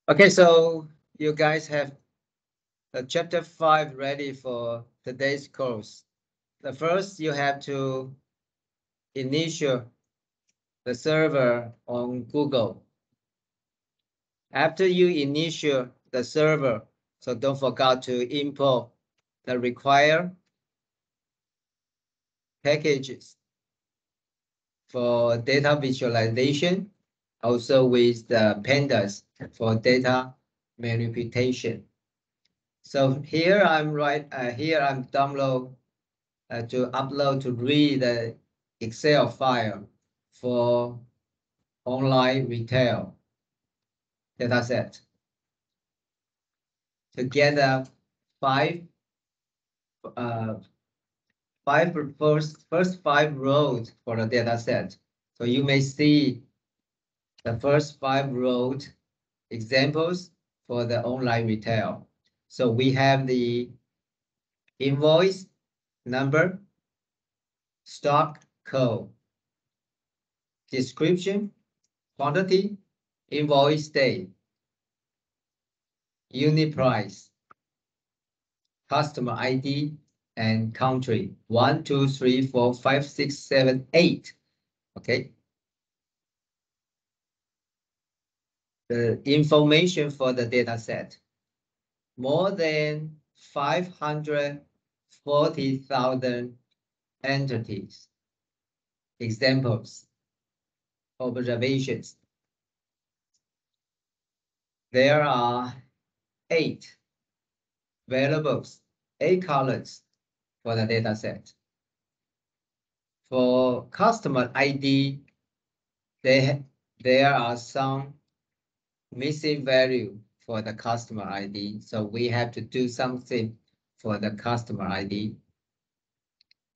Okay, so you guys have the chapter 5 ready for today's course. The first, you have to initial the server on Google. After you initial the server, so don't forget to import the required packages for data visualization, also with the pandas for data manipulation. So here I'm download to upload to read the Excel file for online retail dataset. Together, first 5 rows for the dataset. So you may see the first 5 rows examples for the online retail. So we have the invoice number, stock code, description, quantity, invoice date, unit price, customer ID, and country. 1, 2, 3, 4, 5, 6, 7, 8. Okay. The information for the data set. More than 540,000 entities. Examples, observations. There are 8 variables, 8 columns for the data set. For customer ID, there are some missing value for the customer ID. So we have to do something for the customer ID.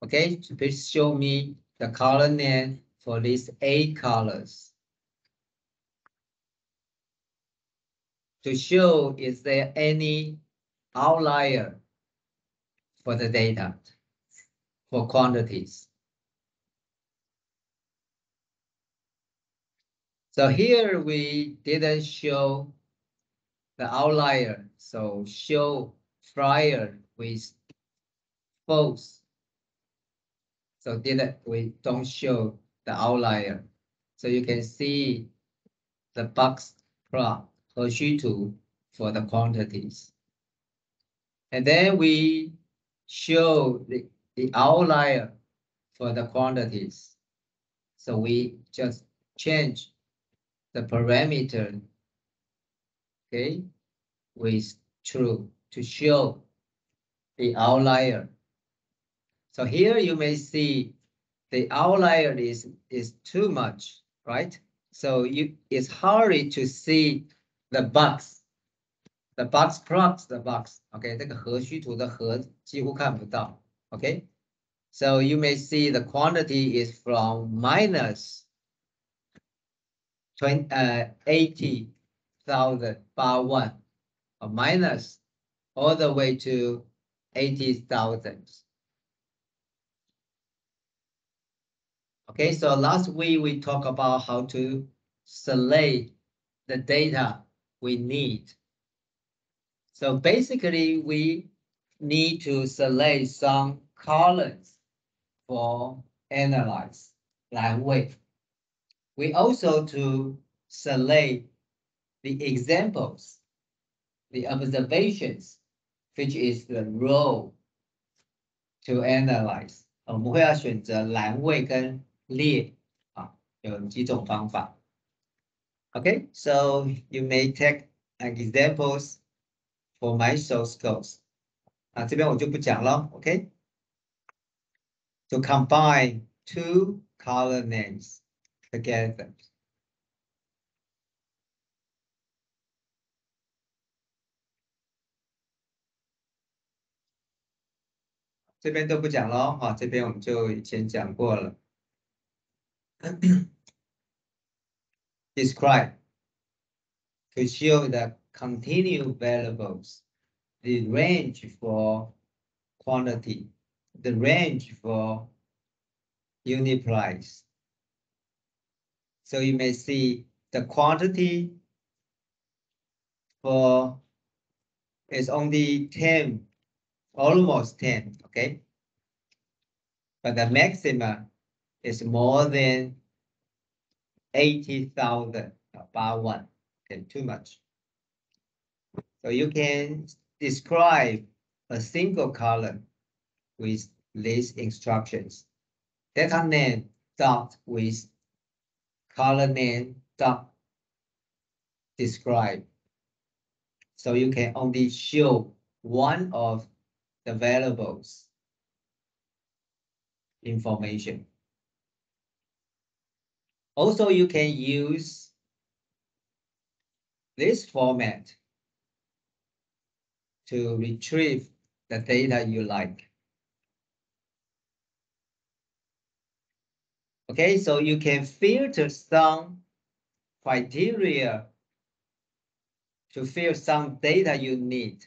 Okay, please show me the column name for these 8 colors. To show is there any outlier for the data for quantities. So here we didn't show the outlier, so show flyer with false. So we don't show the outlier. So you can see the box plot 和虚图 for the quantities. And then we show the outlier for the quantities. So we just change the parameter, okay, with true to show the outlier. So here you may see the outlier is too much, right? So it's hard to see the box. The box plots the box. Okay, 这个和虚图的和几乎看不到。Okay, so you may see the quantity is from minus 80,000 bar 1, or minus all the way to 80,000. Okay, so last week we talked about how to select the data we need. So basically, we need to select some columns for analyze, 栏位. We also to select the examples, the observations, which is the row to analyze. 我们会要选择栏位跟列啊，有几种方法。Okay, so you may take examples for my source codes. 这边我就不讲了 OK? To combine 2 column names together. 这边都不讲了这边我们就以前讲过了。Describe to show the continued variables, the range for quantity, the range for unit price. So you may see the quantity for it's only 10, almost 10, okay? But the maximum is more than 80,000 bar one, okay, too much. So you can describe a single column with these instructions. Data name dot with column name dot describe. So you can only show one of the variables information. Also, you can use this format to retrieve the data you like. Okay, so you can filter some criteria to fill some data you need.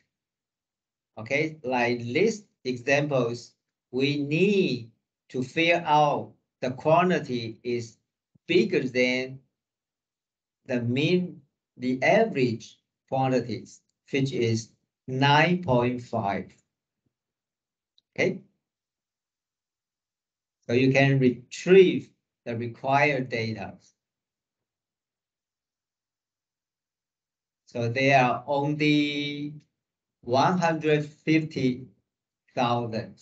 Okay, like these examples, we need to fill out the quantity is bigger than the average quantities, which is 9.5. Okay, so you can retrieve the required data. So there are only 150,000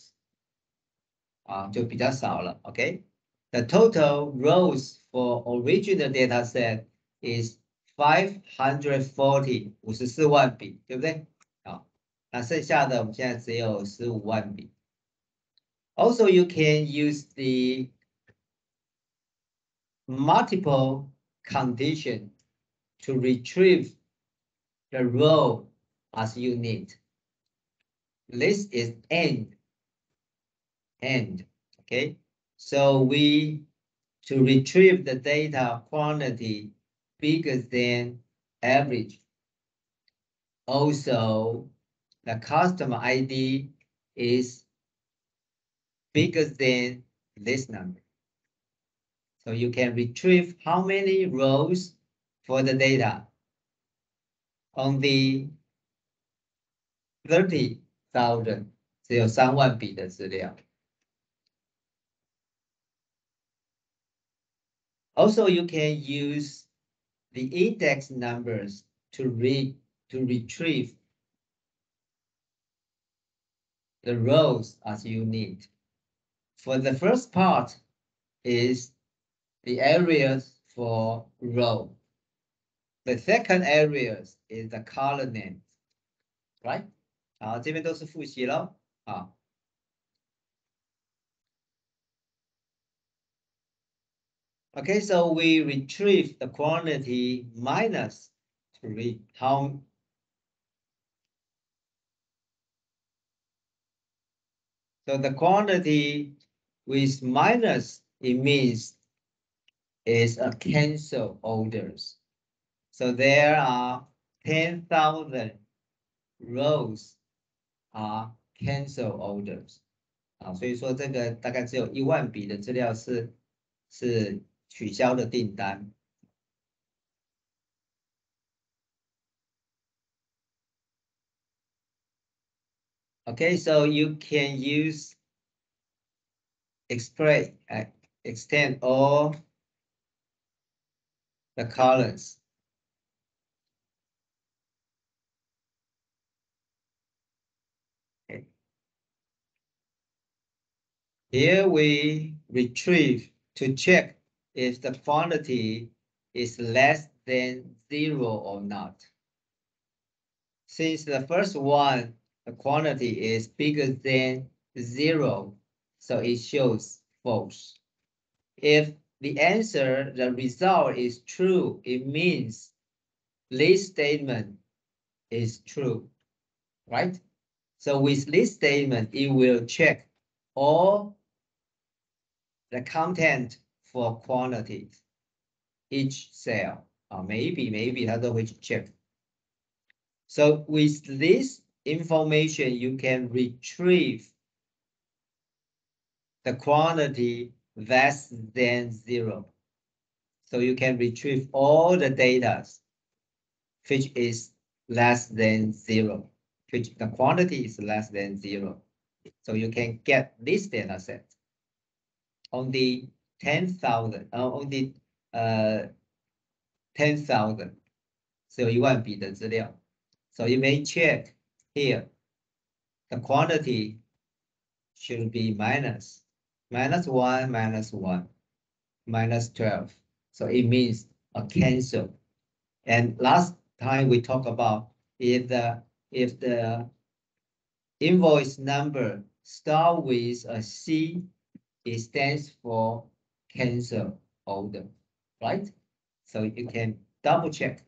就比较少了 OK The total rows for original data set is 540 54万笔对不对那剩下的我们现在只有15万笔 Also you can use the multiple condition to retrieve the row as you need. This is end, okay? So to retrieve the data quantity bigger than average. Also, the customer ID is bigger than this number. So you can retrieve how many rows for the data? Only 30,000, 只有3万笔的资料。Also, you can use the index numbers to retrieve the rows as you need. For the first part is the areas for row. The second areas is the column names, right? 好，这边都是复习咯。好。Okay, so we retrieve the quantity minus to read how. So the quantity with minus, it means is a cancel orders. So there are 10,000 rows are cancel orders. 所以说这个大概只有1万笔的资料是取消的订单。Okay, so you can use extend all the columns. Okay. Here we retrieve to check if the quantity is less than 0 or not. Since the first one, the quantity is bigger than 0, so it shows false. If the answer, the result is true, it means this statement is true, right? So with this statement, it will check all the content for quantities, each cell. Maybe 它都会去 check. So with this information, you can retrieve the quantity less than 0. So you can retrieve all the data, which is less than 0, which the quantity is less than 0. So you can get this data set. Only 10,000, only 10,000, so 1,000笔的资料. So you may check here. The quantity should be minus 1, minus 1, minus 12. So it means a cancel. And last time we talked about if the invoice number start with a C, it stands for cancel order, right? So you can double check.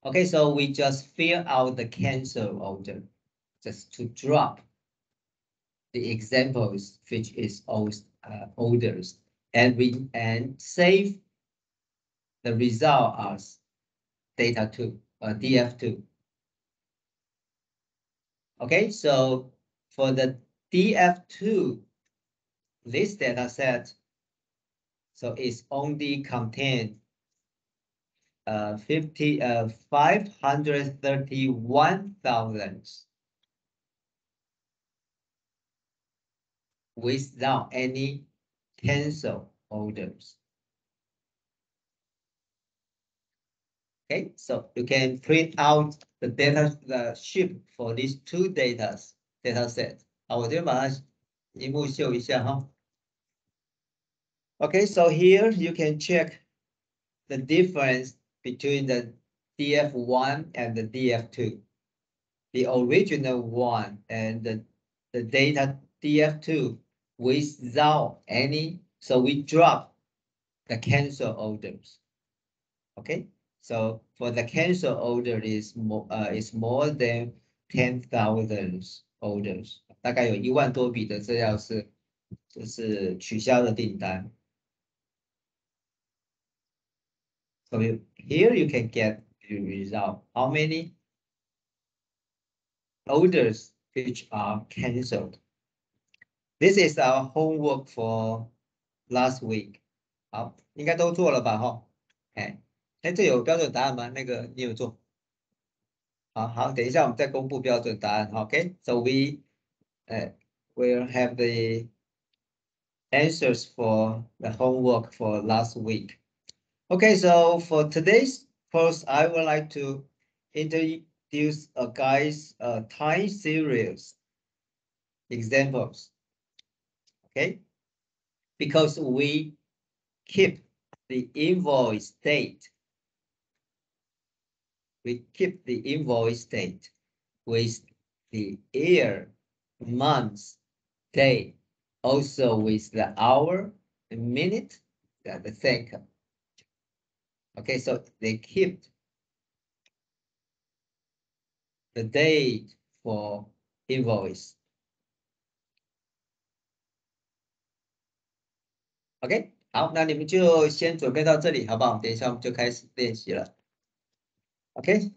Okay, so we just fill out the cancel order just to drop the examples, which is orders, and save the result as data2, df2. Okay, so for the df2, this data set, so it's only contain 531,000 without any cancel orders. Okay, so you can print out the data sheet for these two data set. 好，我这边把它荧幕秀一下哈。Okay, so here you can check the difference between the df1 and the df2. The original one and the data df2 without any, so we drop the cancel orders. Okay, so for the cancel order is more than 10,000 orders. 大概有1万多笔的资料是就是取消的订单。So here you can get the result. How many orders which are canceled? This is our homework for last week. 好，应该都做了吧？哈，这有标准答案吗？那个你有做？好，等一下我们再公布标准答案。Okay, so we will have the answers for the homework for last week. Okay, so for today's course, I would like to introduce a guy's time series examples. Okay, because we keep the invoice date. We keep the invoice date with the year, month, day, also with the hour, the minute, the second. Okay, so they keep the date for invoice. OK, 好，那你们就先准备到这里，好不好？等一下我们就开始练习了。OK。